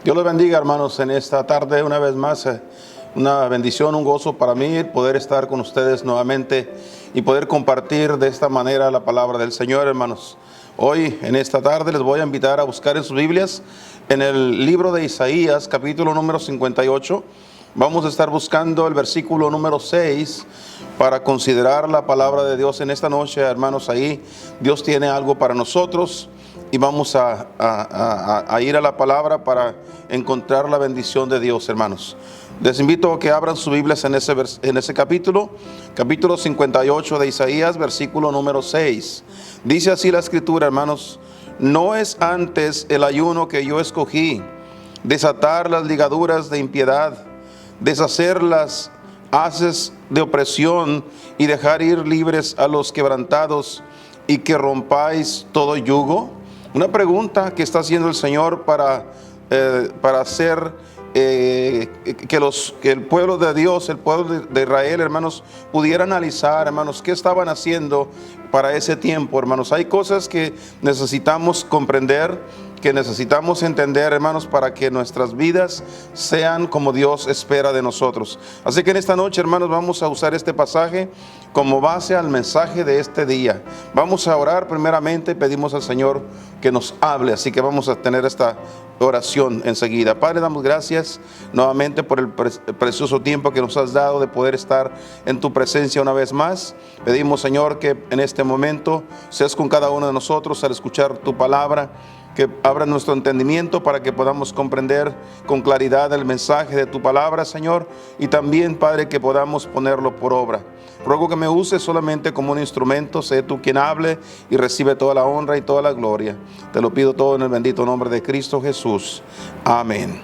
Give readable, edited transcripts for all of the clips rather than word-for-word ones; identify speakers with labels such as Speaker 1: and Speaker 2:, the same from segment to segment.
Speaker 1: Dios los bendiga, hermanos, en esta tarde una vez más. Una bendición, un gozo para mí poder estar con ustedes nuevamente y poder compartir de esta manera la palabra del Señor, hermanos. Hoy, en esta tarde, les voy a invitar a buscar en sus Biblias, en el libro de Isaías, capítulo número 58. Vamos a estar buscando el versículo número 6 para considerar la palabra de Dios en esta noche, hermanos. Ahí Dios tiene algo para nosotros y vamos a ir a la palabra para encontrar la bendición de Dios, hermanos. Les invito a que abran sus Biblias en ese capítulo 58 de Isaías, versículo número 6. Dice así la Escritura, hermanos: no es antes el ayuno que yo escogí, desatar las ligaduras de impiedad, deshacer las haces de opresión y dejar ir libres a los quebrantados, y que rompáis todo yugo. Una pregunta que está haciendo el Señor para hacer que el pueblo de Dios, el pueblo de Israel, hermanos, pudiera analizar, hermanos, qué estaban haciendo para ese tiempo, hermanos. Hay cosas que necesitamos comprender, que necesitamos entender, hermanos, para que nuestras vidas sean como Dios espera de nosotros. Así que en esta noche, hermanos, vamos a usar este pasaje como base al mensaje de este día. Vamos a orar primeramente, pedimos al Señor que nos hable, así que vamos a tener esta oración enseguida. Padre, damos gracias nuevamente por el precioso tiempo que nos has dado de poder estar en tu presencia una vez más. Pedimos, Señor, que en este momento seas con cada uno de nosotros al escuchar tu palabra, que abra nuestro entendimiento para que podamos comprender con claridad el mensaje de tu palabra, Señor, y también, Padre, que podamos ponerlo por obra. Ruego que me uses solamente como un instrumento, sé tú quien hable y recibe toda la honra y toda la gloria. Te lo pido todo en el bendito nombre de Cristo Jesús. Amén.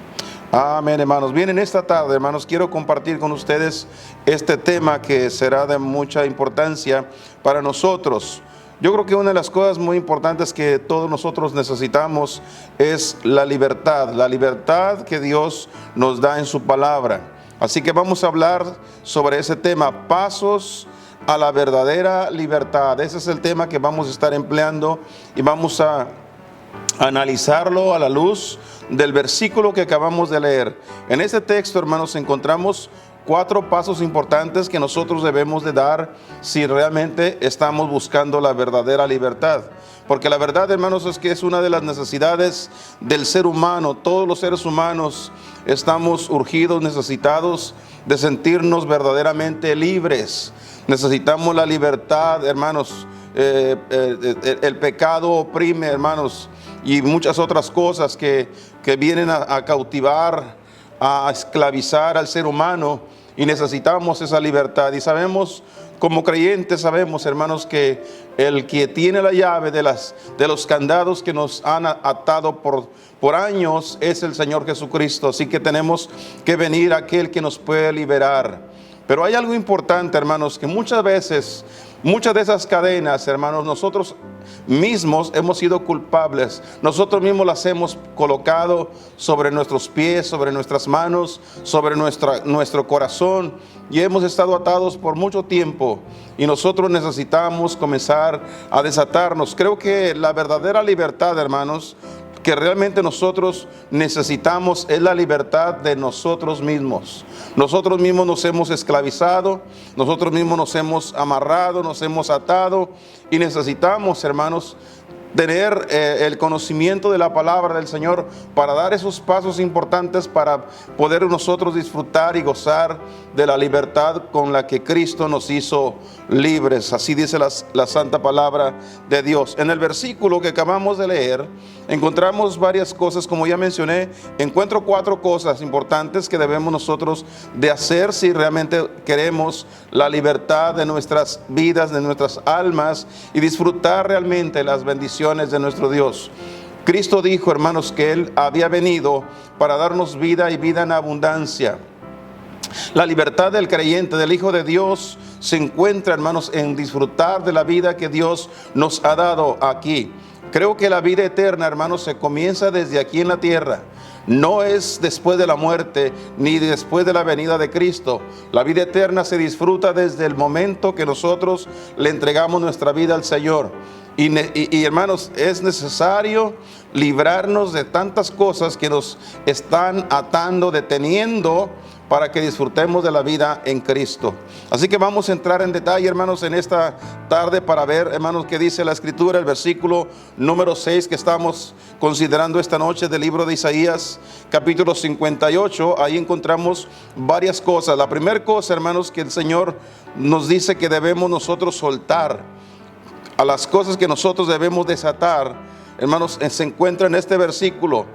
Speaker 1: Amén, hermanos. Bien, en esta tarde, hermanos, quiero compartir con ustedes este tema que será de mucha importancia para nosotros. Yo creo que una de las cosas muy importantes que todos nosotros necesitamos es la libertad que Dios nos da en su palabra. Así que vamos a hablar sobre ese tema, pasos a la verdadera libertad. Ese es el tema que vamos a estar empleando y vamos a analizarlo a la luz del versículo que acabamos de leer. En este texto, hermanos, encontramos 4 pasos importantes que nosotros debemos de dar si realmente estamos buscando la verdadera libertad. Porque la verdad, hermanos, es que es una de las necesidades del ser humano. Todos los seres humanos estamos urgidos, necesitados de sentirnos verdaderamente libres. Necesitamos la libertad, hermanos. El pecado oprime, hermanos, y muchas otras cosas que vienen a cautivar, a esclavizar al ser humano, y necesitamos esa libertad. Y sabemos, como creyentes, sabemos, hermanos, que el que tiene la llave de los candados que nos han atado por años es el Señor Jesucristo. Así que tenemos que venir a aquel que nos puede liberar. Pero hay algo importante, hermanos, que muchas veces, muchas de esas cadenas, hermanos, nosotros mismos hemos sido culpables. Nosotros mismos las hemos colocado sobre nuestros pies, sobre nuestras manos, sobre nuestro corazón, y hemos estado atados por mucho tiempo. Y nosotros necesitamos comenzar a desatarnos. Creo que la verdadera libertad, hermanos, que realmente nosotros necesitamos es la libertad de nosotros mismos. Nosotros mismos nos hemos esclavizado, nosotros mismos nos hemos amarrado, nos hemos atado, y necesitamos, hermanos, tener el conocimiento de la palabra del Señor para dar esos pasos importantes para poder nosotros disfrutar y gozar de la libertad con la que Cristo nos hizo libres. Así dice la santa palabra de Dios. En el versículo que acabamos de leer encontramos varias cosas, como ya mencioné. Encuentro 4 cosas importantes que debemos nosotros de hacer si realmente queremos la libertad de nuestras vidas, de nuestras almas, y disfrutar realmente las bendiciones de nuestro Dios. Cristo dijo, hermanos, que Él había venido para darnos vida y vida en abundancia. La libertad del creyente, del Hijo de Dios, se encuentra, hermanos, en disfrutar de la vida que Dios nos ha dado aquí. Creo que la vida eterna, hermanos, se comienza desde aquí en la tierra. No es después de la muerte ni después de la venida de Cristo. La vida eterna se disfruta desde el momento que nosotros le entregamos nuestra vida al Señor. Y, hermanos, es necesario librarnos de tantas cosas que nos están atando, deteniendo, para que disfrutemos de la vida en Cristo. Así que vamos a entrar en detalle, hermanos, en esta tarde para ver, hermanos, qué dice la Escritura, el versículo número 6 que estamos considerando esta noche del libro de Isaías, capítulo 58. Ahí encontramos varias cosas. La primera cosa, hermanos, que el Señor nos dice que debemos nosotros soltar, a las cosas que nosotros debemos desatar, hermanos, se encuentra en este versículo.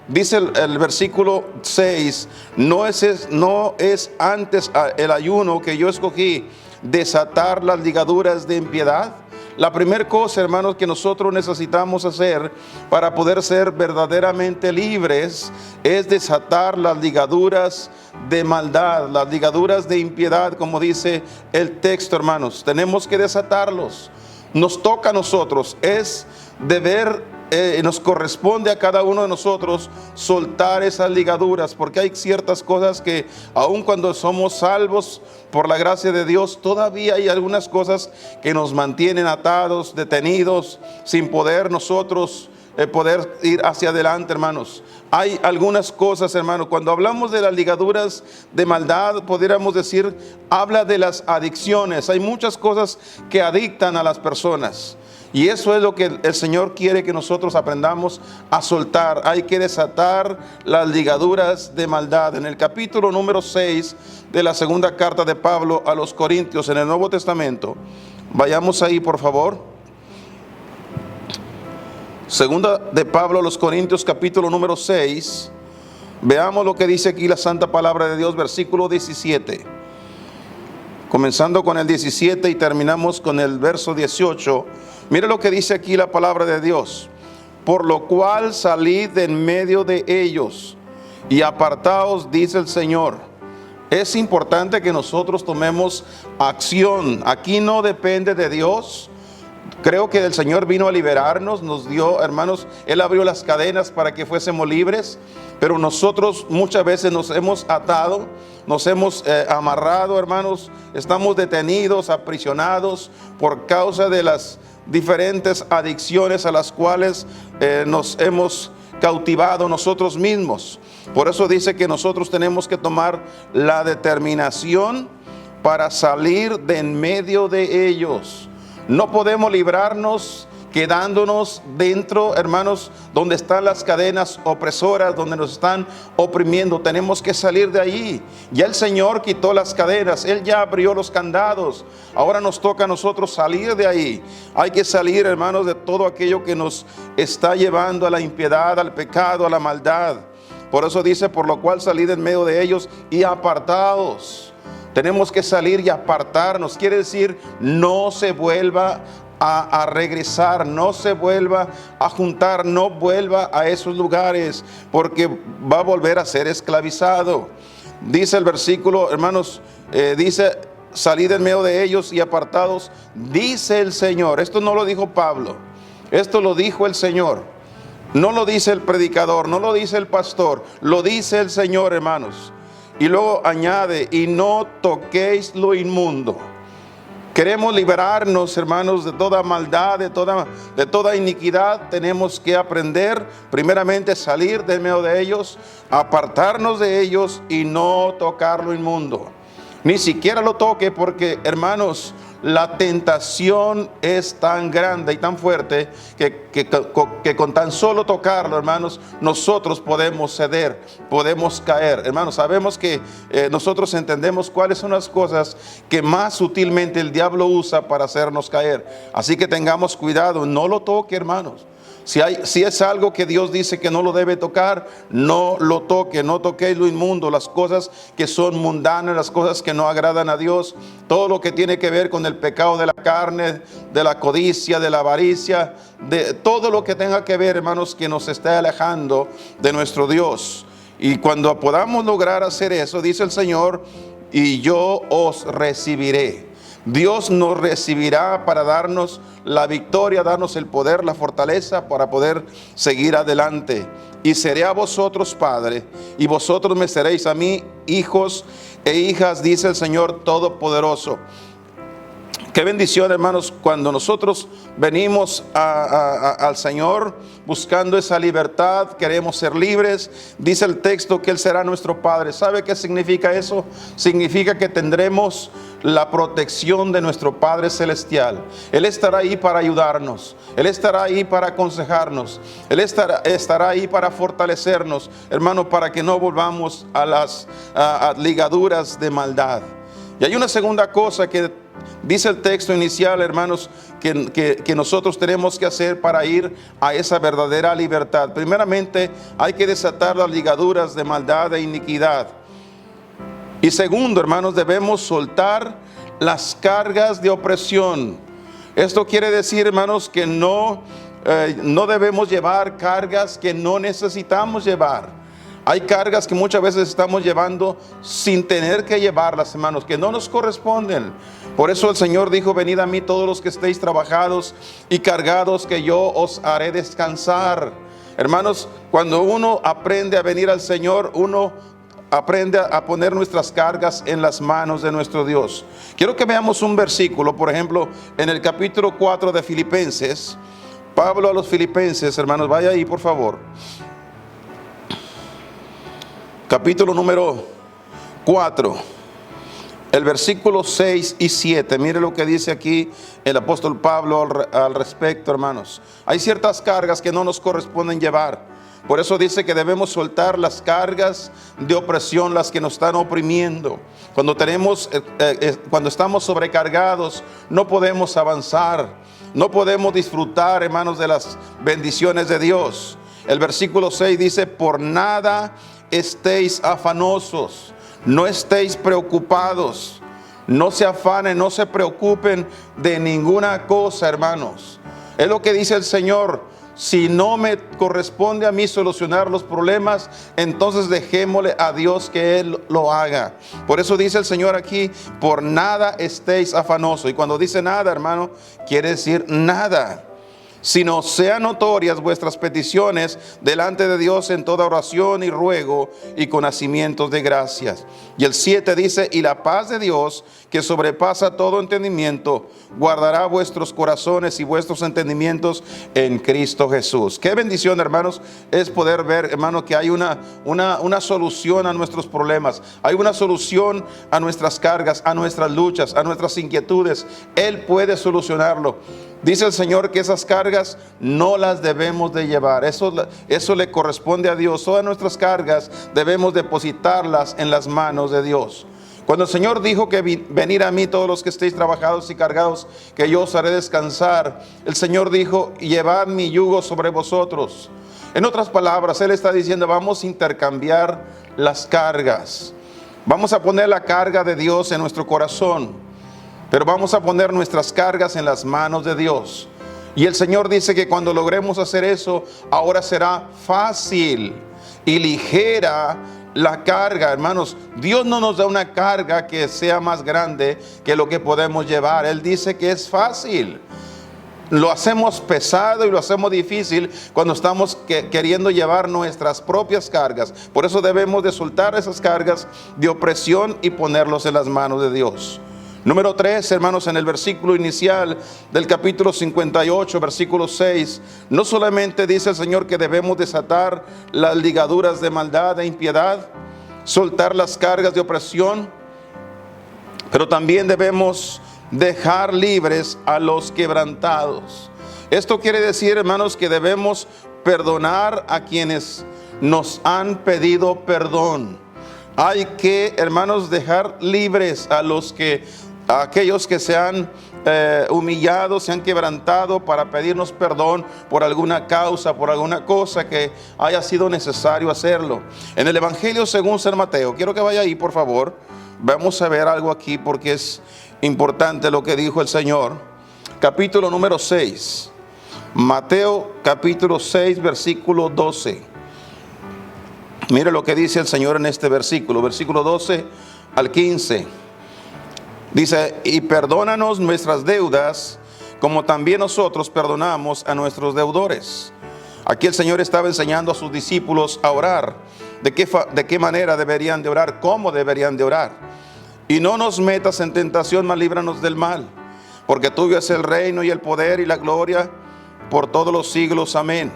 Speaker 1: Dice el versículo 6, no es antes el ayuno que yo escogí desatar las ligaduras de impiedad. La primera cosa, hermanos, que nosotros necesitamos hacer para poder ser verdaderamente libres es desatar las ligaduras de maldad, las ligaduras de impiedad, como dice el texto, hermanos. Tenemos que desatarlos. Nos toca a nosotros, es deber, nos corresponde a cada uno de nosotros soltar esas ligaduras, porque hay ciertas cosas que aun cuando somos salvos por la gracia de Dios, todavía hay algunas cosas que nos mantienen atados, detenidos, sin poder nosotros poder ir hacia adelante, hermanos. Hay algunas cosas, hermanos, cuando hablamos de las ligaduras de maldad, podríamos decir, habla de las adicciones. Hay muchas cosas que adictan a las personas. Y eso es lo que el Señor quiere que nosotros aprendamos a soltar. Hay que desatar las ligaduras de maldad. En el capítulo número 6 de la segunda carta de Pablo a los Corintios en el Nuevo Testamento. Vayamos ahí, por favor. Segunda de Pablo a los Corintios, capítulo número 6. Veamos lo que dice aquí la santa palabra de Dios, versículo 17. Comenzando con el 17 y terminamos con el verso 18. Mire lo que dice aquí la palabra de Dios. Por lo cual salid de en medio de ellos y apartaos, dice el Señor. Es importante que nosotros tomemos acción. Aquí no depende de Dios. Creo que el Señor vino a liberarnos, nos dio, hermanos, Él abrió las cadenas para que fuésemos libres, pero nosotros muchas veces nos hemos atado, nos hemos amarrado, hermanos, estamos detenidos, aprisionados por causa de las diferentes adicciones a las cuales nos hemos cautivado nosotros mismos. Por eso dice que nosotros tenemos que tomar la determinación para salir de en medio de ellos. No podemos librarnos quedándonos dentro, hermanos, donde están las cadenas opresoras, donde nos están oprimiendo. Tenemos que salir de allí. Ya el Señor quitó las cadenas, Él ya abrió los candados. Ahora nos toca a nosotros salir de ahí. Hay que salir, hermanos, de todo aquello que nos está llevando a la impiedad, al pecado, a la maldad. Por eso dice, por lo cual salid en medio de ellos y apartaos. Tenemos que salir y apartarnos. Quiere decir, no se vuelva a regresar, no se vuelva a juntar, no vuelva a esos lugares, porque va a volver a ser esclavizado. Dice el versículo, hermanos, dice, salid en medio de ellos y apartados, dice el Señor. Esto no lo dijo Pablo, esto lo dijo el Señor. No lo dice el predicador, no lo dice el pastor, lo dice el Señor, hermanos. Y luego añade, y no toquéis lo inmundo. Queremos liberarnos, hermanos, de toda maldad, de toda iniquidad. Tenemos que aprender, primeramente, salir de medio de ellos, apartarnos de ellos y no tocar lo inmundo. Ni siquiera lo toque, porque, hermanos, la tentación es tan grande y tan fuerte que con tan solo tocarlo, hermanos, nosotros podemos ceder, podemos caer. Hermanos, sabemos que nosotros entendemos cuáles son las cosas que más sutilmente el diablo usa para hacernos caer. Así que tengamos cuidado, no lo toque, hermanos. Si es algo que Dios dice que no lo debe tocar, no lo toque, no toquéis lo inmundo, las cosas que son mundanas, las cosas que no agradan a Dios, todo lo que tiene que ver con el pecado de la carne, de la codicia, de la avaricia, de todo lo que tenga que ver, hermanos, que nos esté alejando de nuestro Dios. Y cuando podamos lograr hacer eso, dice el Señor, y yo os recibiré. Dios nos recibirá para darnos la victoria, darnos el poder, la fortaleza para poder seguir adelante. Y seré a vosotros padre, y vosotros me seréis a mí hijos e hijas, dice el Señor Todopoderoso. Qué bendición, hermanos, cuando nosotros venimos al Señor buscando esa libertad, queremos ser libres. Dice el texto que Él será nuestro Padre. ¿Sabe qué significa eso? Significa que tendremos la protección de nuestro Padre Celestial. Él estará ahí para ayudarnos. Él estará ahí para aconsejarnos. Él estará ahí para fortalecernos, hermano, para que no volvamos a las ligaduras de maldad. Y hay una segunda cosa que dice el texto inicial, hermanos, que nosotros tenemos que hacer para ir a esa verdadera libertad. Primeramente, hay que desatar las ligaduras de maldad e iniquidad. Y segundo, hermanos, debemos soltar las cargas de opresión. Esto quiere decir, hermanos, que no debemos llevar cargas que no necesitamos llevar. Hay cargas que muchas veces estamos llevando sin tener que llevarlas, hermanos, que no nos corresponden. Por eso el Señor dijo: venid a mí todos los que estéis trabajados y cargados, que yo os haré descansar. Hermanos, cuando uno aprende a venir al Señor, uno aprende a poner nuestras cargas en las manos de nuestro Dios. Quiero que veamos un versículo, por ejemplo, en el capítulo 4 de Filipenses. Pablo a los Filipenses, hermanos, vaya ahí por favor. Capítulo número 4, el versículo 6 y 7. Mire lo que dice aquí el apóstol Pablo al respecto, hermanos. Hay ciertas cargas que no nos corresponden llevar. Por eso dice que debemos soltar las cargas de opresión, las que nos están oprimiendo. Cuando estamos sobrecargados, no podemos avanzar. No podemos disfrutar, hermanos, de las bendiciones de Dios. El versículo 6 dice: por nada estéis afanosos, no estéis preocupados, no se afanen, no se preocupen de ninguna cosa, hermanos. Es lo que dice el Señor: si no me corresponde a mí solucionar los problemas, entonces dejémosle a Dios que Él lo haga. Por eso dice el Señor aquí: por nada estéis afanosos. Y cuando dice nada, hermano, quiere decir nada, sino sean notorias vuestras peticiones delante de Dios en toda oración y ruego y con hacimientos de gracias. Y el 7 dice: y la paz de Dios, que sobrepasa todo entendimiento, guardará vuestros corazones y vuestros entendimientos en Cristo Jesús. Qué bendición, hermanos, es poder ver, hermano, que hay una solución a nuestros problemas. Hay una solución a nuestras cargas, a nuestras luchas, a nuestras inquietudes. Él puede solucionarlo. Dice el Señor que esas cargas no las debemos de llevar. Eso le corresponde a Dios. Todas nuestras cargas debemos depositarlas en las manos de Dios. Cuando el Señor dijo que venid a mí todos los que estéis trabajados y cargados, que yo os haré descansar, el Señor dijo: llevad mi yugo sobre vosotros. En otras palabras, Él está diciendo: vamos a intercambiar las cargas. Vamos a poner la carga de Dios en nuestro corazón, pero vamos a poner nuestras cargas en las manos de Dios. Y el Señor dice que cuando logremos hacer eso, ahora será fácil y ligera la carga, hermanos. Dios no nos da una carga que sea más grande que lo que podemos llevar. Él dice que es fácil. Lo hacemos pesado y lo hacemos difícil cuando estamos queriendo llevar nuestras propias cargas. Por eso debemos de soltar esas cargas de opresión y ponerlos en las manos de Dios. Número 3, hermanos, en el versículo inicial del capítulo 58, versículo 6, no solamente dice el Señor que debemos desatar las ligaduras de maldad e impiedad, soltar las cargas de opresión, pero también debemos dejar libres a los quebrantados. Esto quiere decir, hermanos, que debemos perdonar a quienes nos han pedido perdón. Hay que, hermanos, dejar libres a aquellos que se han humillado, se han quebrantado para pedirnos perdón por alguna causa, por alguna cosa que haya sido necesario hacerlo. En el Evangelio según San Mateo, quiero que vaya ahí por favor, vamos a ver algo aquí porque es importante lo que dijo el Señor. Capítulo número 6, Mateo capítulo 6, versículo 12. Mire lo que dice el Señor en este versículo 12 al 15. Dice: y perdónanos nuestras deudas, como también nosotros perdonamos a nuestros deudores. Aquí el Señor estaba enseñando a sus discípulos a orar. De qué manera deberían de orar, cómo deberían de orar. Y no nos metas en tentación, mas líbranos del mal. porque tuyo es el reino y el poder y la gloria por todos los siglos. Amén.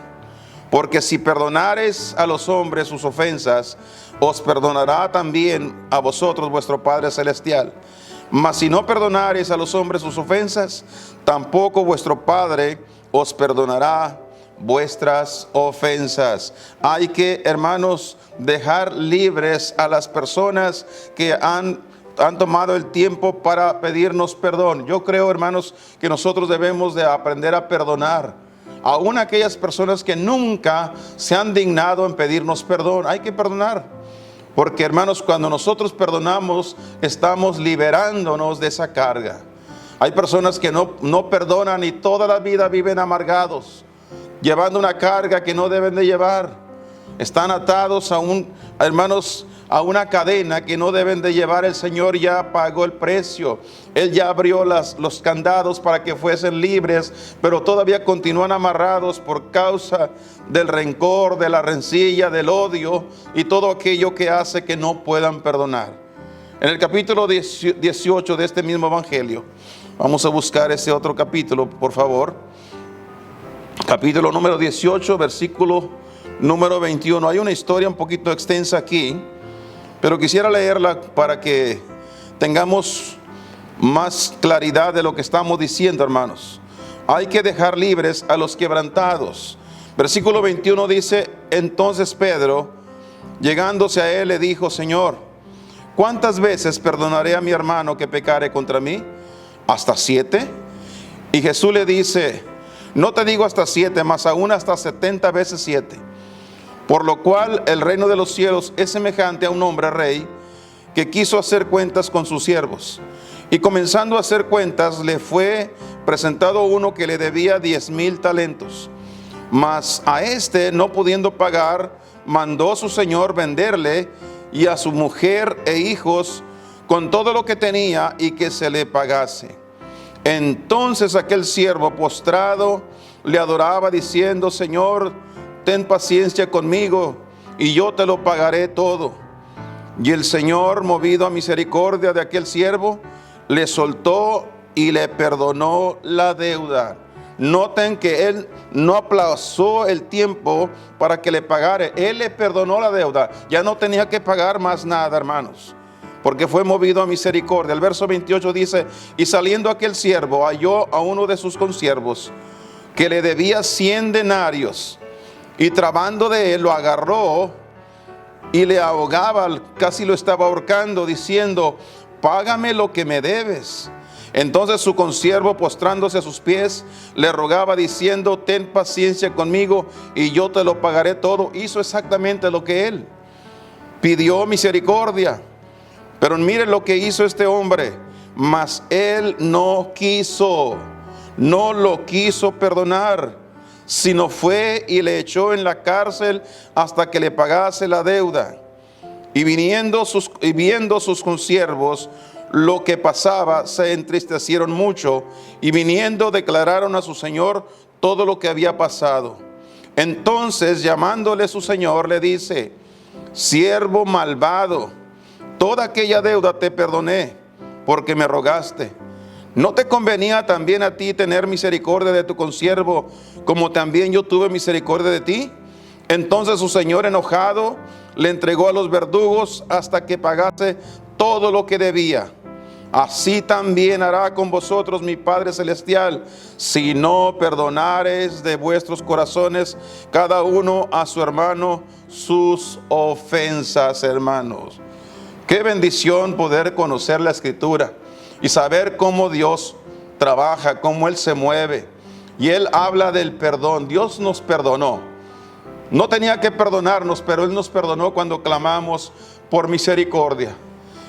Speaker 1: Porque si perdonares a los hombres sus ofensas, os perdonará también a vosotros vuestro Padre Celestial. Mas si no perdonares a los hombres sus ofensas, tampoco vuestro Padre os perdonará vuestras ofensas. Hay que, hermanos, dejar libres a las personas que han tomado el tiempo para pedirnos perdón. Yo creo, hermanos, que nosotros debemos de aprender a perdonar. Aún aquellas personas que nunca se han dignado en pedirnos perdón, hay que perdonar. Porque, hermanos, cuando nosotros perdonamos, estamos liberándonos de esa carga. Hay personas que no perdonan y toda la vida viven amargados, llevando una carga que no deben de llevar. Están atados hermanos, a una cadena que no deben de llevar. El Señor ya pagó el precio. Él ya abrió los candados para que fuesen libres, pero todavía continúan amarrados por causa del rencor, de la rencilla, del odio y todo aquello que hace que no puedan perdonar. En el capítulo 18 de este mismo evangelio, vamos a buscar ese otro capítulo, por favor. Capítulo número 18, versículo número 21. Hay una historia un poquito extensa aquí, pero quisiera leerla para que tengamos más claridad de lo que estamos diciendo, hermanos. Hay que dejar libres a los quebrantados. Versículo 21 dice: entonces Pedro, llegándose a él, le dijo: Señor, ¿cuántas veces perdonaré a mi hermano que pecare contra mí? ¿Hasta 7? Y Jesús le dice: no te digo hasta 7, mas aún hasta 70 veces 7. Por lo cual el reino de los cielos es semejante a un hombre rey que quiso hacer cuentas con sus siervos. Y comenzando a hacer cuentas, le fue presentado uno que le debía 10,000 talentos. Mas a este, no pudiendo pagar, mandó su señor venderle y a su mujer e hijos con todo lo que tenía, y que se le pagase. Entonces aquel siervo, postrado, le adoraba diciendo: Señor, ten paciencia conmigo y yo te lo pagaré todo. Y el Señor, movido a misericordia de aquel siervo, le soltó y le perdonó la deuda. Noten que él no aplazó el tiempo para que le pagare. Él le perdonó la deuda. Ya no tenía que pagar más nada, hermanos, porque fue movido a misericordia. El verso 28 dice: y saliendo aquel siervo, halló a uno de sus consiervos que le debía 100 denarios, y trabando de él, lo agarró y le ahogaba, casi lo estaba ahorcando, diciendo: págame lo que me debes. Entonces su consiervo, postrándose a sus pies, le rogaba diciendo: ten paciencia conmigo y yo te lo pagaré todo. Hizo exactamente lo que él pidió, misericordia. Pero miren lo que hizo este hombre. Mas él no lo quiso perdonar, sino fue y le echó en la cárcel hasta que le pagase la deuda. Y viendo sus consiervos lo que pasaba, se entristecieron mucho, y viniendo declararon a su señor todo lo que había pasado. Entonces, llamándole su señor, le dice: siervo malvado, toda aquella deuda te perdoné, porque me rogaste. ¿No te convenía también a ti tener misericordia de tu consiervo, como también yo tuve misericordia de ti? Entonces su señor, enojado, le entregó a los verdugos hasta que pagase todo lo que debía. Así también hará con vosotros mi Padre Celestial, si no perdonares de vuestros corazones cada uno a su hermano sus ofensas. Hermanos, qué bendición poder conocer la Escritura y saber cómo Dios trabaja, cómo Él se mueve. Y Él habla del perdón. Dios nos perdonó. No tenía que perdonarnos, pero Él nos perdonó cuando clamamos por misericordia.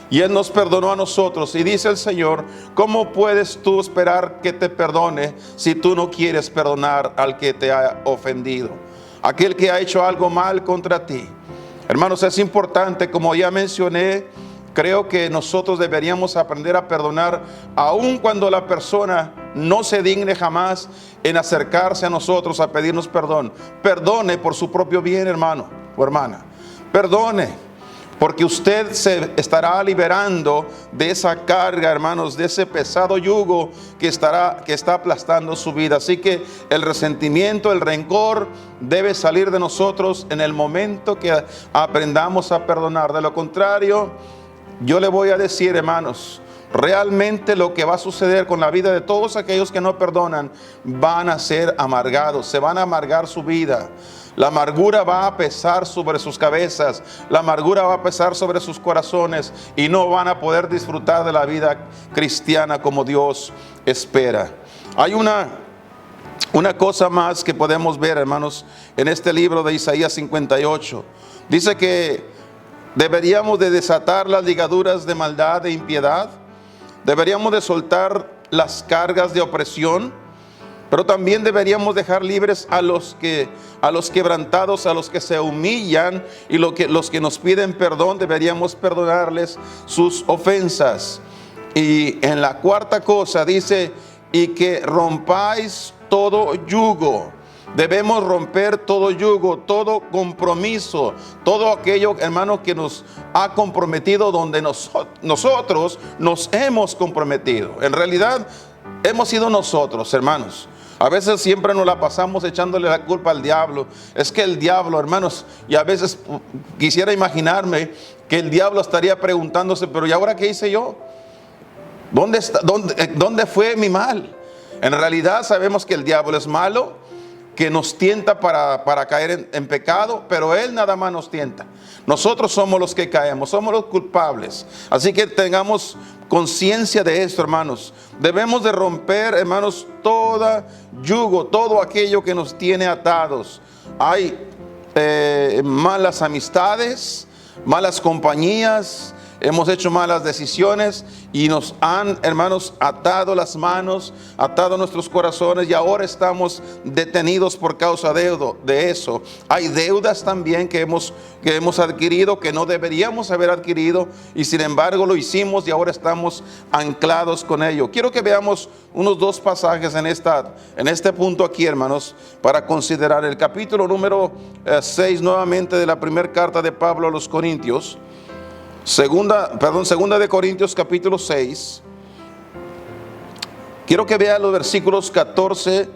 Speaker 1: Y Él nos perdonó a nosotros. Y dice el Señor: ¿cómo puedes tú esperar que te perdone si tú no quieres perdonar al que te ha ofendido, aquel que ha hecho algo mal contra ti? Hermanos, es importante, como ya mencioné, creo que nosotros deberíamos aprender a perdonar, aun cuando la persona no se digne jamás en acercarse a nosotros a pedirnos perdón. Perdone por su propio bien, hermano o hermana. Perdone. porque usted se estará liberando de esa carga, hermanos, de ese pesado yugo que está aplastando su vida. Así que el resentimiento, el rencor debe salir de nosotros en el momento que aprendamos a perdonar. De lo contrario, yo le voy a decir, hermanos, realmente lo que va a suceder con la vida de todos aquellos que no perdonan, van a ser amargados, se van a amargar su vida. La amargura va a pesar sobre sus cabezas, la amargura va a pesar sobre sus corazones y no van a poder disfrutar de la vida cristiana como Dios espera. Hay una cosa más que podemos ver, hermanos, en este libro de Isaías 58. Dice que deberíamos de desatar las ligaduras de maldad e impiedad, deberíamos de soltar las cargas de opresión, pero también deberíamos dejar libres a los quebrantados, a los que se humillan, y los que nos piden perdón, deberíamos perdonarles sus ofensas. Y en la cuarta cosa dice, y que rompáis todo yugo. Debemos romper todo yugo, todo compromiso, todo aquello, hermano, que nos ha comprometido, donde nosotros nos hemos comprometido. En realidad, hemos sido nosotros, hermanos. A veces siempre nos la pasamos echándole la culpa al diablo. Es que el diablo, hermanos, y a veces quisiera imaginarme que el diablo estaría preguntándose, pero ¿y ahora qué hice yo? ¿Dónde fue mi mal? En realidad sabemos que el diablo es malo, que nos tienta para caer en pecado, pero él nada más nos tienta. Nosotros somos los que caemos, somos los culpables. Así que tengamos conciencia de esto, hermanos. Debemos de romper, hermanos, todo yugo, todo aquello que nos tiene atados. Hay malas amistades, malas compañías, hemos hecho malas decisiones y nos han, hermanos, atado las manos, atado nuestros corazones, y ahora estamos detenidos por causa de eso. Hay deudas también que hemos adquirido, que no deberíamos haber adquirido, y sin embargo lo hicimos y ahora estamos anclados con ello. Quiero que veamos unos dos pasajes en este punto aquí, hermanos, para considerar el capítulo número 6 nuevamente de la primera carta de Pablo a los Corintios. Segunda de Corintios capítulo 6. Quiero que vea los versículos 14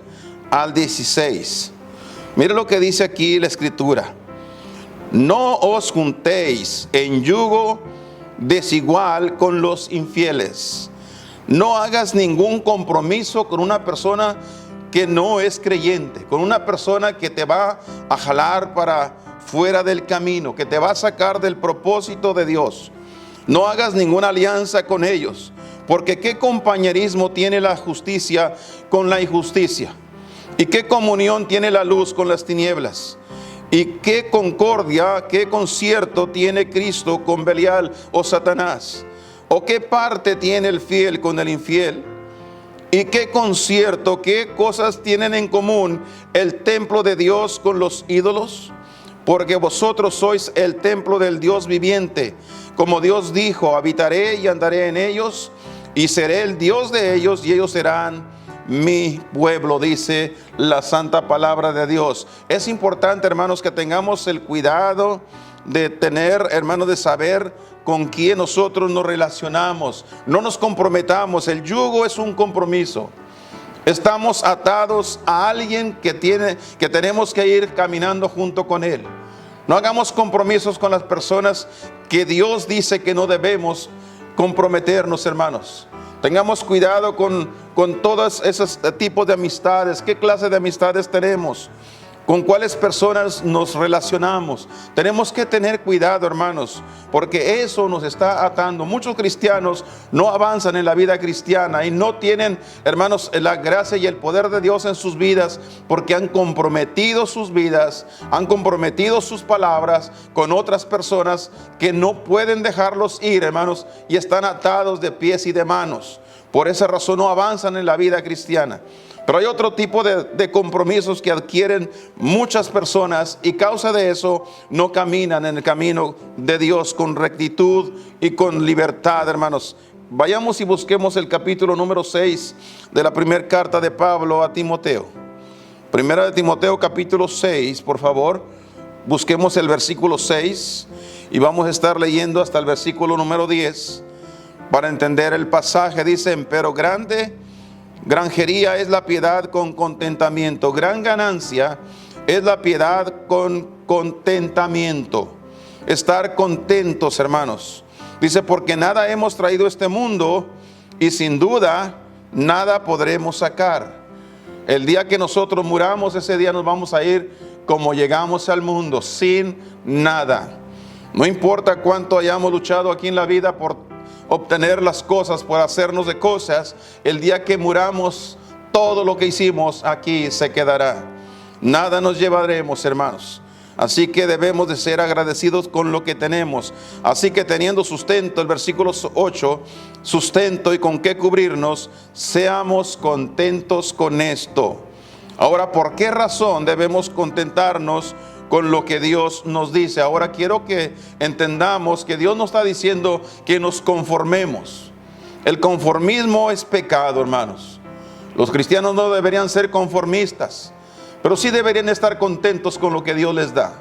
Speaker 1: al 16. Mire lo que dice aquí la escritura. No os juntéis en yugo desigual con los infieles. No hagas ningún compromiso con una persona que no es creyente, con una persona que te va a jalar para fuera del camino, que te va a sacar del propósito de Dios. No hagas ninguna alianza con ellos, porque ¿qué compañerismo tiene la justicia con la injusticia? ¿Y qué comunión tiene la luz con las tinieblas? ¿Y qué concordia, qué concierto tiene Cristo con Belial o Satanás? ¿O qué parte tiene el fiel con el infiel? ¿Y qué concierto, qué cosas tienen en común el templo de Dios con los ídolos? Porque vosotros sois el templo del Dios viviente. Como Dios dijo, habitaré y andaré en ellos, y seré el Dios de ellos, y ellos serán mi pueblo, dice la santa palabra de Dios. Es importante, hermanos, que tengamos el cuidado de tener, hermanos, de saber con quién nosotros nos relacionamos. No nos comprometamos. El yugo es un compromiso. Estamos atados a alguien que tenemos que ir caminando junto con él. No hagamos compromisos con las personas que Dios dice que no debemos comprometernos, hermanos. Tengamos cuidado con todos esos tipos de amistades. ¿Qué clase de amistades tenemos? ¿Con cuáles personas nos relacionamos? Tenemos que tener cuidado, hermanos, porque eso nos está atando. Muchos cristianos no avanzan en la vida cristiana y no tienen, hermanos, la gracia y el poder de Dios en sus vidas, porque han comprometido sus vidas, han comprometido sus palabras con otras personas que no pueden dejarlos ir, hermanos, y están atados de pies y de manos. Por esa razón no avanzan en la vida cristiana. Pero hay otro tipo de compromisos que adquieren muchas personas, y causa de eso no caminan en el camino de Dios con rectitud y con libertad, hermanos. Vayamos y busquemos el capítulo número 6 de la primera carta de Pablo a Timoteo. Primera de Timoteo capítulo 6, por favor. Busquemos el versículo 6. y vamos a estar leyendo hasta el versículo número 10 para entender el pasaje. Dicen, pero granjería es la piedad con contentamiento, gran ganancia es la piedad con contentamiento. Estar contentos, hermanos. Dice, porque nada hemos traído a este mundo y sin duda nada podremos sacar. El día que nosotros muramos, ese día nos vamos a ir como llegamos al mundo, sin nada. No importa cuánto hayamos luchado aquí en la vida por obtener las cosas, por hacernos de cosas, el día que muramos, todo lo que hicimos aquí se quedará. Nada nos llevaremos, hermanos. Así que debemos de ser agradecidos con lo que tenemos. Así que teniendo sustento, el versículo 8, sustento y con qué cubrirnos, seamos contentos con esto. Ahora, ¿por qué razón debemos contentarnos con lo que Dios nos dice? Ahora quiero que entendamos que Dios nos está diciendo que nos conformemos. El conformismo es pecado, hermanos. Los cristianos no deberían ser conformistas, pero sí deberían estar contentos con lo que Dios les da.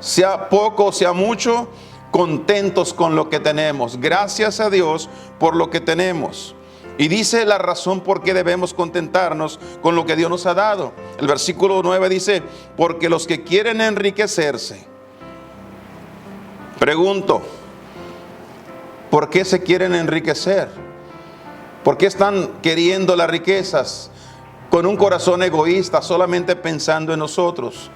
Speaker 1: Sea poco, sea mucho, contentos con lo que tenemos. Gracias a Dios por lo que tenemos. Y dice la razón por qué debemos contentarnos con lo que Dios nos ha dado. El versículo 9 dice, porque los que quieren enriquecerse. Pregunto, ¿por qué se quieren enriquecer? ¿Por qué están queriendo las riquezas con un corazón egoísta, solamente pensando en nosotros?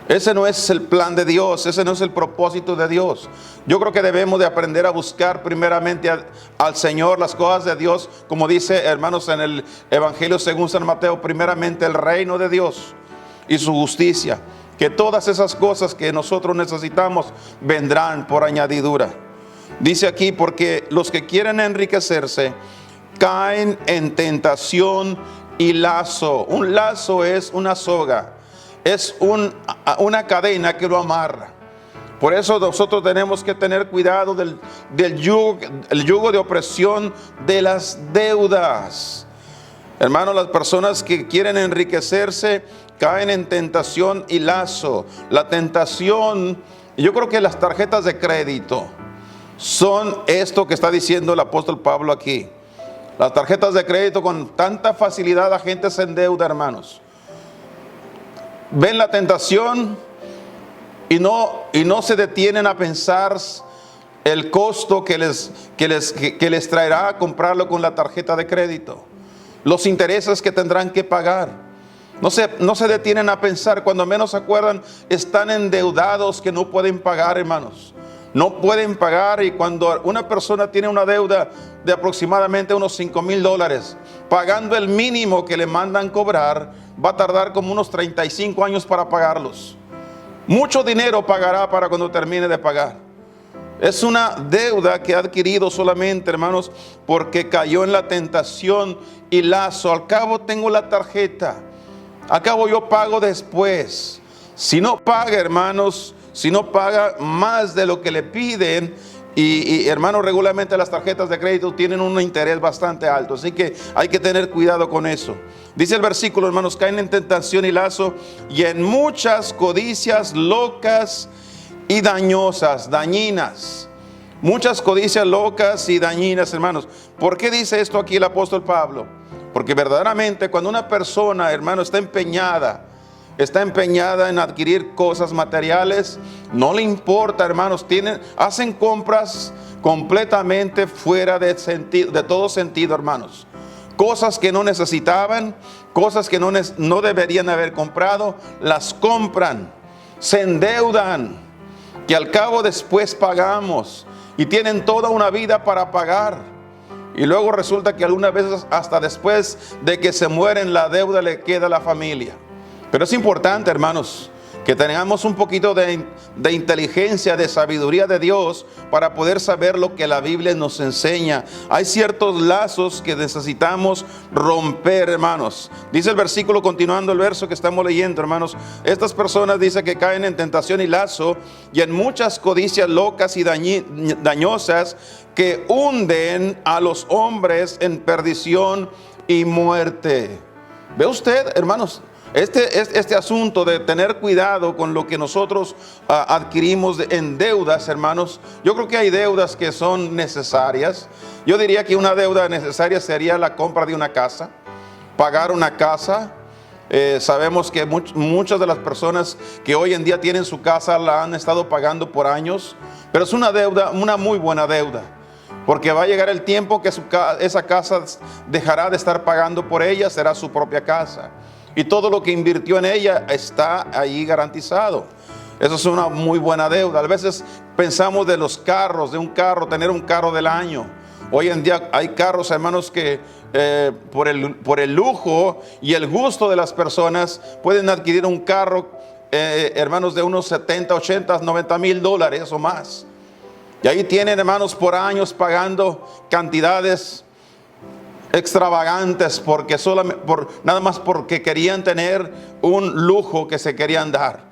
Speaker 1: Ese no es el plan de Dios, ese no es el propósito de Dios. Yo creo que debemos de aprender a buscar primeramente al Señor, las cosas de Dios, como dice, hermanos, en el Evangelio según San Mateo, primeramente el reino de Dios y su justicia, que todas esas cosas que nosotros necesitamos vendrán por añadidura. Dice aquí, porque los que quieren enriquecerse caen en tentación y lazo. Un lazo es una soga, es una cadena que lo amarra. Por eso nosotros tenemos que tener cuidado del yugo de opresión de las deudas. Hermanos, las personas que quieren enriquecerse caen en tentación y lazo. La tentación, yo creo que las tarjetas de crédito son esto que está diciendo el apóstol Pablo aquí. Las tarjetas de crédito, con tanta facilidad la gente se endeuda, hermanos. Ven la tentación y no se detienen a pensar el costo que les traerá comprarlo con la tarjeta de crédito, los intereses que tendrán que pagar. No se detienen a pensar, cuando menos se acuerdan, están endeudados que no pueden pagar, hermanos. No pueden pagar, y cuando una persona tiene una deuda de aproximadamente unos $5,000, pagando el mínimo que le mandan cobrar, va a tardar como unos 35 años para pagarlos. Mucho dinero pagará para cuando termine de pagar. Es una deuda que ha adquirido solamente, hermanos, porque cayó en la tentación y lazo. Al cabo tengo la tarjeta, al cabo yo pago después. Si no paga, hermanos, si no paga más de lo que le piden, y hermanos, regularmente las tarjetas de crédito tienen un interés bastante alto, así que hay que tener cuidado con eso. Dice el versículo, hermanos, caen en tentación y lazo y en muchas codicias locas y dañinas. Muchas codicias locas y dañinas, hermanos. ¿Por qué dice esto aquí el apóstol Pablo? Porque verdaderamente cuando una persona, hermano, está empeñada en adquirir cosas materiales, no le importa, hermanos, hacen compras completamente fuera de todo sentido, hermanos. Cosas que no necesitaban, cosas que no deberían haber comprado, las compran, se endeudan, que al cabo después pagamos, y tienen toda una vida para pagar. Y luego resulta que algunas veces hasta después de que se mueren, la deuda le queda a la familia. Pero es importante, hermanos, que tengamos un poquito de inteligencia, de sabiduría de Dios para poder saber lo que la Biblia nos enseña. Hay ciertos lazos que necesitamos romper, hermanos. Dice el versículo, continuando el verso que estamos leyendo, hermanos, estas personas dice que caen en tentación y lazo y en muchas codicias locas y dañosas que hunden a los hombres en perdición y muerte. ¿Ve usted, hermanos? Este asunto de tener cuidado con lo que nosotros adquirimos en deudas, hermanos, yo creo que hay deudas que son necesarias. Yo diría que una deuda necesaria sería la compra de una casa, pagar una casa. Sabemos que muchas de las personas que hoy en día tienen su casa la han estado pagando por años, pero es una deuda, una muy buena deuda, porque va a llegar el tiempo que esa casa dejará de estar pagando por ella, será su propia casa. Y todo lo que invirtió en ella está ahí garantizado. Eso es una muy buena deuda. A veces pensamos de los carros, de un carro, tener un carro del año. Hoy en día hay carros, hermanos, que por el lujo y el gusto de las personas pueden adquirir un carro, hermanos, de unos 70, 80, 90 mil dólares o más. Y ahí tienen, hermanos, por años pagando cantidades extravagantes nada más porque querían tener un lujo que se querían dar.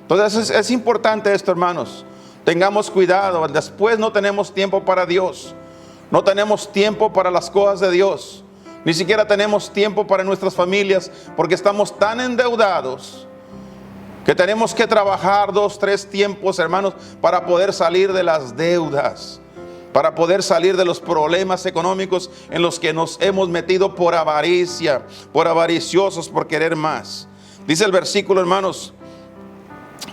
Speaker 1: Entonces es importante esto, hermanos. Tengamos cuidado. Después no tenemos tiempo para Dios. No tenemos tiempo para las cosas de Dios. Ni siquiera tenemos tiempo para nuestras familias, porque estamos tan endeudados que tenemos que trabajar 2, 3 tiempos, hermanos, para poder salir de las deudas, para poder salir de los problemas económicos en los que nos hemos metido por avaricia, por avariciosos, por querer más. Dice el versículo, hermanos,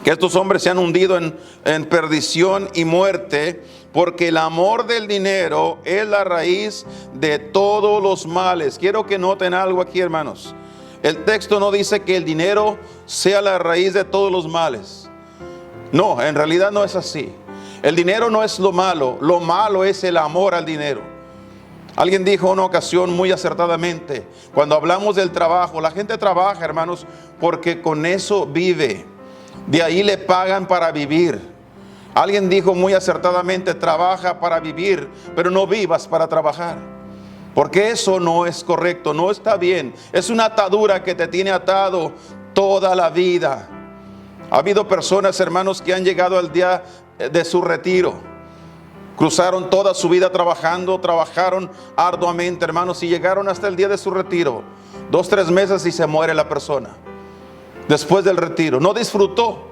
Speaker 1: que estos hombres se han hundido en perdición y muerte, porque el amor del dinero es la raíz de todos los males. Quiero que noten algo aquí, hermanos. El texto no dice que el dinero sea la raíz de todos los males. No, en realidad no es así. El dinero no es lo malo es el amor al dinero. Alguien dijo en una ocasión muy acertadamente, cuando hablamos del trabajo, la gente trabaja, hermanos, porque con eso vive. De ahí le pagan para vivir. Alguien dijo muy acertadamente, trabaja para vivir, pero no vivas para trabajar. Porque eso no es correcto, no está bien. Es una atadura que te tiene atado toda la vida. Ha habido personas, hermanos, que han llegado al día de su retiro. Cruzaron toda su vida trabajando, trabajaron arduamente, hermanos, y llegaron hasta el día de su retiro. 2, 3 meses y se muere la persona. Después del retiro, no disfrutó.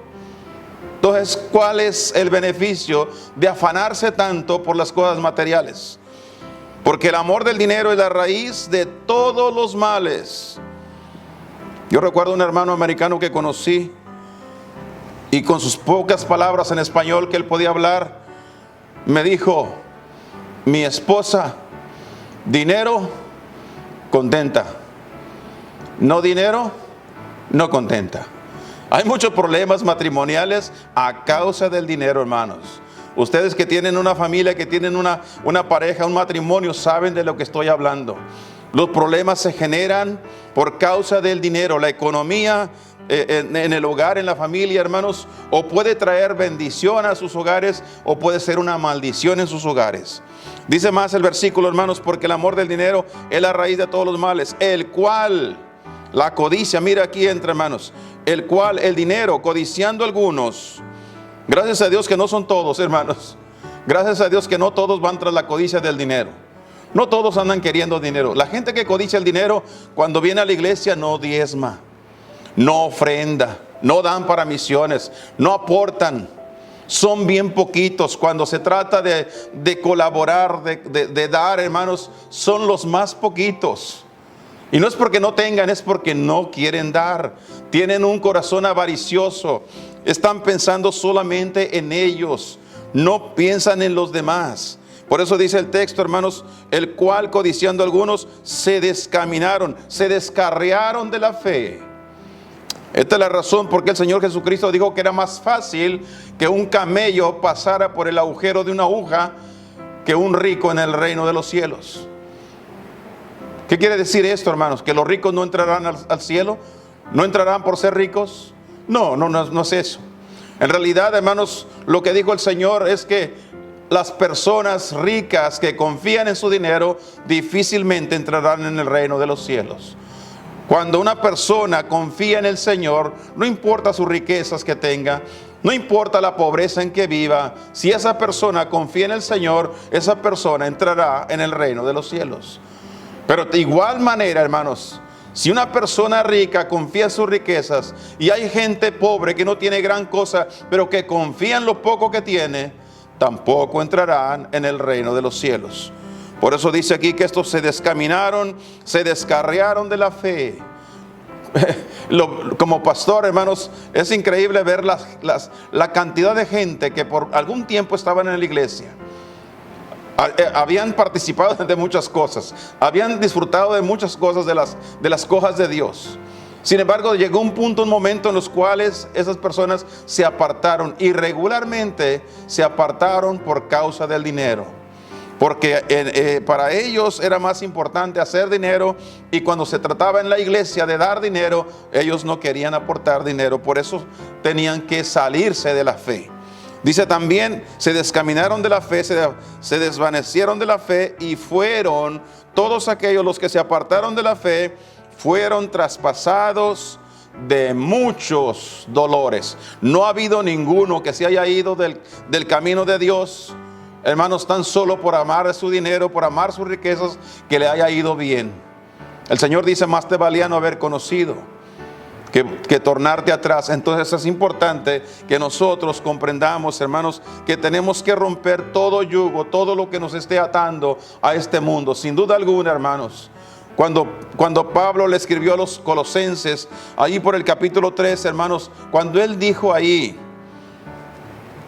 Speaker 1: Entonces, ¿cuál es el beneficio de afanarse tanto por las cosas materiales? Porque el amor del dinero es la raíz de todos los males. Yo recuerdo un hermano americano que conocí, y con sus pocas palabras en español que él podía hablar, me dijo: mi esposa, dinero, contenta. No dinero, no contenta. Hay muchos problemas matrimoniales a causa del dinero, hermanos. Ustedes que tienen una familia, que tienen una pareja, un matrimonio, saben de lo que estoy hablando. Los problemas se generan por causa del dinero. La economía en el hogar, en la familia, hermanos, o puede traer bendición a sus hogares, o puede ser una maldición en sus hogares. Dice más el versículo, hermanos, porque el amor del dinero es la raíz de todos los males, el cual, la codicia, mira aquí entre hermanos, el cual, el dinero, codiciando algunos. Gracias a Dios que no son todos, hermanos. Gracias a Dios que no todos van tras la codicia del dinero. No todos andan queriendo dinero. La gente que codicia el dinero, cuando viene a la iglesia, no diezma, no ofrenda, no dan para misiones, no aportan. Son bien poquitos. Cuando se trata de colaborar, de dar, hermanos, son los más poquitos. Y no es porque no tengan, es porque no quieren dar. Tienen un corazón avaricioso. Están pensando solamente en ellos. No piensan en los demás. Por eso dice el texto, hermanos, el cual codiciando algunos se descaminaron, se descarriaron de la fe. Esta es la razón por qué el Señor Jesucristo dijo que era más fácil que un camello pasara por el agujero de una aguja que un rico en el reino de los cielos. ¿Qué quiere decir esto, hermanos? ¿Que los ricos no entrarán al cielo? ¿No entrarán por ser ricos? No es eso. En realidad, hermanos, lo que dijo el Señor es que las personas ricas que confían en su dinero difícilmente entrarán en el reino de los cielos. Cuando una persona confía en el Señor, no importa sus riquezas que tenga, no importa la pobreza en que viva, si esa persona confía en el Señor, esa persona entrará en el reino de los cielos. Pero de igual manera, hermanos, Si una persona rica confía en sus riquezas y hay gente pobre que no tiene gran cosa, pero que confía en lo poco que tiene, tampoco entrarán en el reino de los cielos. Por eso dice aquí que estos se descaminaron, se descarriaron de la fe. Como pastor, hermanos, es increíble ver la cantidad de gente que por algún tiempo estaban en la iglesia. Habían participado de muchas cosas, habían disfrutado de muchas cosas de las cosas de Dios. Sin embargo, llegó un punto, un momento en los cuales esas personas se apartaron, y regularmente se apartaron por causa del dinero. Porque para ellos era más importante hacer dinero, y cuando se trataba en la iglesia de dar dinero, ellos no querían aportar dinero. Por eso tenían que salirse de la fe. Dice también, se descaminaron de la fe, se desvanecieron de la fe, y fueron todos aquellos los que se apartaron de la fe, fueron traspasados de muchos dolores. No ha habido ninguno que se haya ido del camino de Dios, hermanos, tan solo por amar su dinero, por amar sus riquezas, que le haya ido bien. El Señor dice, más te valía no haber conocido que tornarte atrás. Entonces es importante que nosotros comprendamos, hermanos, que tenemos que romper todo yugo, todo lo que nos esté atando a este mundo. Sin duda alguna, hermanos, cuando Pablo le escribió a los Colosenses, ahí por el capítulo 3, hermanos, cuando él dijo ahí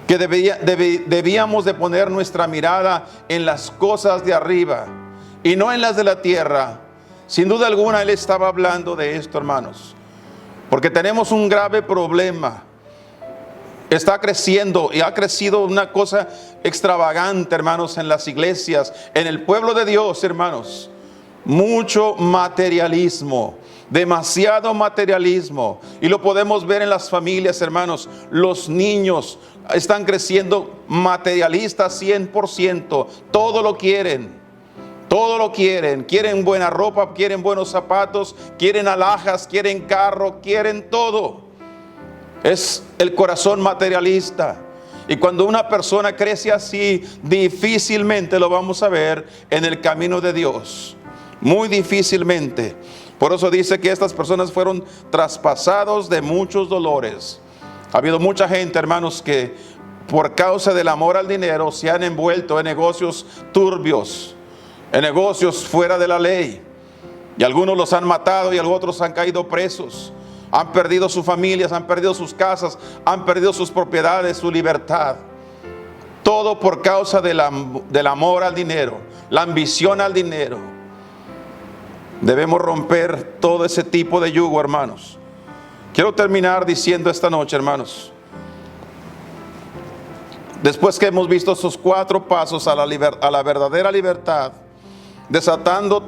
Speaker 1: que debíamos de poner nuestra mirada en las cosas de arriba y no en las de la tierra, sin duda alguna él estaba hablando de esto, hermanos. Porque tenemos un grave problema. Está creciendo, y ha crecido una cosa extravagante, hermanos, en las iglesias, en el pueblo de Dios, hermanos. Mucho materialismo, demasiado materialismo. Y lo podemos ver en las familias, hermanos. Los niños están creciendo materialistas 100%. Todo lo quieren. Todo lo quieren, quieren buena ropa, quieren buenos zapatos, quieren alhajas, quieren carro, quieren todo. Es el corazón materialista. Y cuando una persona crece así, difícilmente lo vamos a ver en el camino de Dios. Muy difícilmente. Por eso dice que estas personas fueron traspasados de muchos dolores. Ha habido mucha gente, hermanos, que por causa del amor al dinero se han envuelto en negocios turbios, en negocios fuera de la ley, y algunos los han matado y otros han caído presos, han perdido sus familias, han perdido sus casas, han perdido sus propiedades, su libertad. Todo por causa del amor al dinero, la ambición al dinero. Debemos romper todo ese tipo de yugo, hermanos. Quiero terminar diciendo esta noche, hermanos, después que hemos visto esos 4 pasos a la verdadera libertad, desatando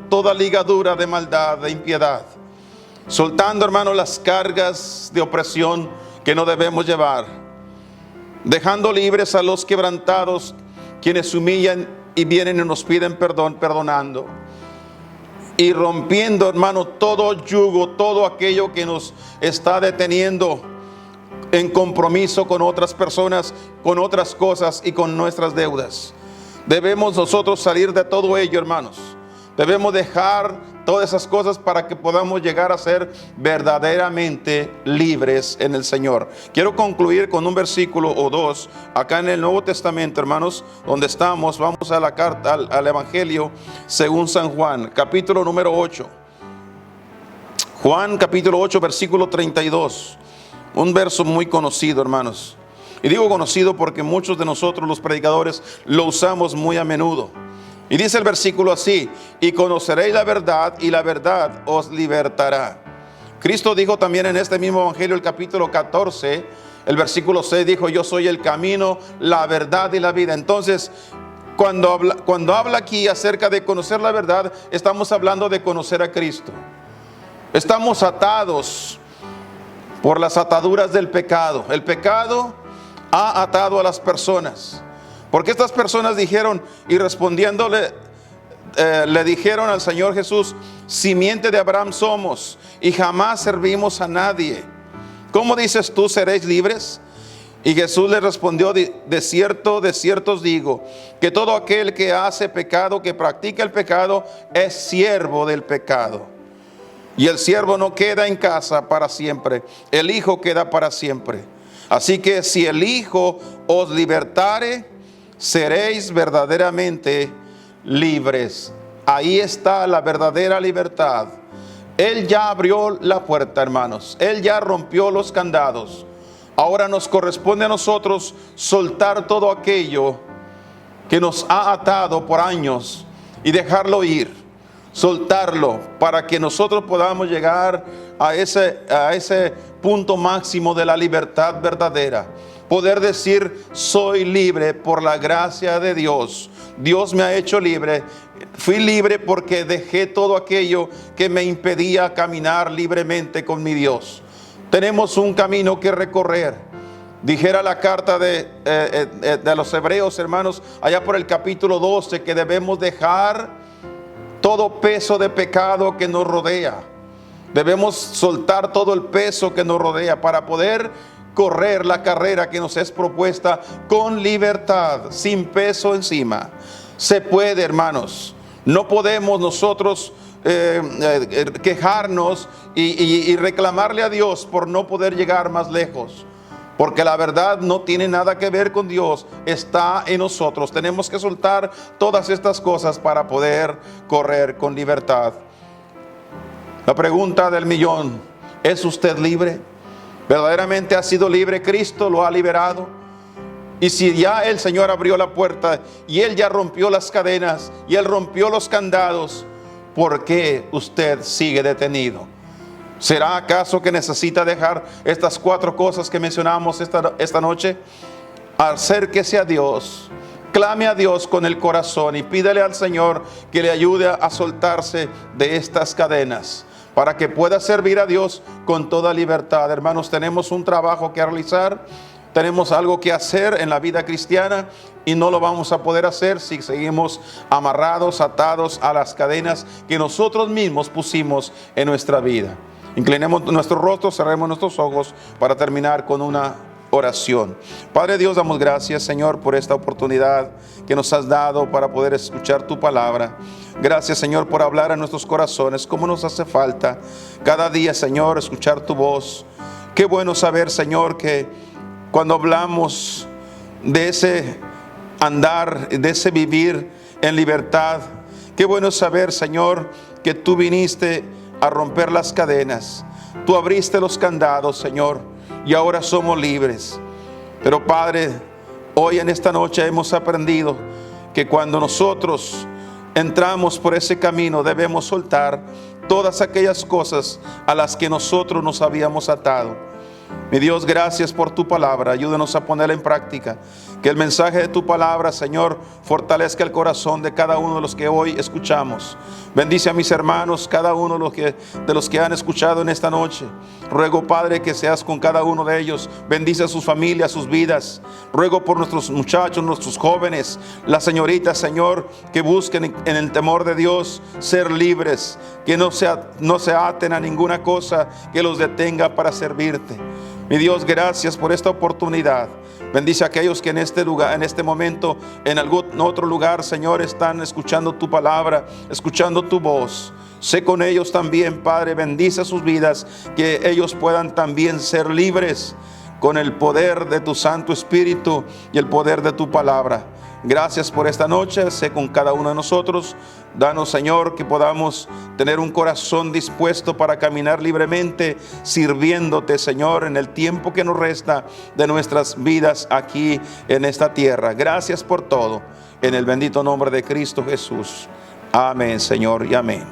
Speaker 1: toda ligadura de maldad, de impiedad, soltando, hermanos, las cargas de opresión que no debemos llevar, dejando libres a los quebrantados, quienes se humillan y vienen y nos piden perdón, perdonando, y rompiendo, hermano, todo yugo, todo aquello que nos está deteniendo en compromiso con otras personas, con otras cosas y con nuestras deudas. Debemos nosotros salir de todo ello, hermanos. Debemos dejar todas esas cosas para que podamos llegar a ser verdaderamente libres en el Señor. Quiero concluir con un versículo o 2 acá en el Nuevo Testamento, hermanos, donde estamos. Vamos a la carta al Evangelio según San Juan, capítulo número 8. Juan capítulo 8, versículo 32. Un verso muy conocido, hermanos. Y digo conocido porque muchos de nosotros los predicadores lo usamos muy a menudo. Y dice el versículo así: y conoceréis la verdad, y la verdad os libertará. Cristo dijo también en este mismo evangelio, el capítulo 14, el versículo 6, dijo: yo soy el camino, la verdad y la vida. Entonces, cuando habla aquí acerca de conocer la verdad, estamos hablando de conocer a Cristo. Estamos atados por las ataduras del pecado. El pecado ha atado a las personas, porque estas personas dijeron, y respondiéndole le dijeron al Señor Jesús: simiente de Abraham somos y jamás servimos a nadie. ¿Cómo dices tú, seréis libres? Y Jesús le respondió: de cierto os digo, que todo aquel que hace pecado, que practica el pecado, es siervo del pecado. Y el siervo no queda en casa para siempre, el Hijo queda para siempre. Así que si el Hijo os libertare, seréis verdaderamente libres. Ahí está la verdadera libertad. Él ya abrió la puerta, hermanos. Él ya rompió los candados. Ahora nos corresponde a nosotros soltar todo aquello que nos ha atado por años y dejarlo ir. Soltarlo para que nosotros podamos llegar a ese punto máximo de la libertad verdadera. Poder decir: soy libre por la gracia de Dios. Dios me ha hecho libre. Fui libre porque dejé todo aquello que me impedía caminar libremente con mi Dios. Tenemos un camino que recorrer. Dijera la carta de los Hebreos, hermanos, allá por el capítulo 12, que debemos dejar todo peso de pecado que nos rodea. Debemos soltar todo el peso que nos rodea para poder correr la carrera que nos es propuesta con libertad, sin peso encima. Se puede, hermanos. No podemos nosotros quejarnos y reclamarle a Dios por no poder llegar más lejos. Porque la verdad no tiene nada que ver con Dios, está en nosotros. Tenemos que soltar todas estas cosas para poder correr con libertad. La pregunta del millón: ¿es usted libre? ¿Verdaderamente ha sido libre? ¿Cristo lo ha liberado? Y si ya el Señor abrió la puerta y Él ya rompió las cadenas y Él rompió los candados, ¿por qué usted sigue detenido? ¿Será acaso que necesita dejar estas 4 cosas que mencionamos esta noche? Acérquese a Dios, clame a Dios con el corazón y pídele al Señor que le ayude a soltarse de estas cadenas para que pueda servir a Dios con toda libertad. Hermanos, tenemos un trabajo que realizar, tenemos algo que hacer en la vida cristiana y no lo vamos a poder hacer si seguimos amarrados, atados a las cadenas que nosotros mismos pusimos en nuestra vida. Inclinemos nuestro rostro, cerremos nuestros ojos para terminar con una oración. Padre Dios, damos gracias, Señor, por esta oportunidad que nos has dado para poder escuchar tu palabra. Gracias, Señor, por hablar a nuestros corazones, como nos hace falta cada día, Señor, escuchar tu voz. Qué bueno saber, Señor, que cuando hablamos de ese andar, de ese vivir en libertad, qué bueno saber, Señor, que tú viniste a romper las cadenas. Tú abriste los candados, Señor, y ahora somos libres. Pero Padre, hoy en esta noche hemos aprendido que cuando nosotros entramos por ese camino debemos soltar todas aquellas cosas a las que nosotros nos habíamos atado. Mi Dios, gracias por tu palabra. Ayúdanos a ponerla en práctica. Que el mensaje de tu palabra, Señor, fortalezca el corazón de cada uno de los que hoy escuchamos. Bendice a mis hermanos, cada uno de los que han escuchado en esta noche. Ruego, Padre, que seas con cada uno de ellos. Bendice a sus familias, sus vidas. Ruego por nuestros muchachos, nuestros jóvenes, las señoritas, Señor, que busquen en el temor de Dios ser libres. Que no se aten a ninguna cosa que los detenga para servirte. Mi Dios, gracias por esta oportunidad. Bendice a aquellos que en este lugar, en este momento, en algún otro lugar, Señor, están escuchando tu palabra, escuchando tu voz. Sé con ellos también, Padre. Bendice sus vidas, que ellos puedan también ser libres con el poder de tu Santo Espíritu y el poder de tu palabra. Gracias por esta noche. Sé con cada uno de nosotros. Danos, Señor, que podamos tener un corazón dispuesto para caminar libremente, sirviéndote, Señor, en el tiempo que nos resta de nuestras vidas aquí en esta tierra. Gracias por todo. En el bendito nombre de Cristo Jesús. Amén, Señor, y amén.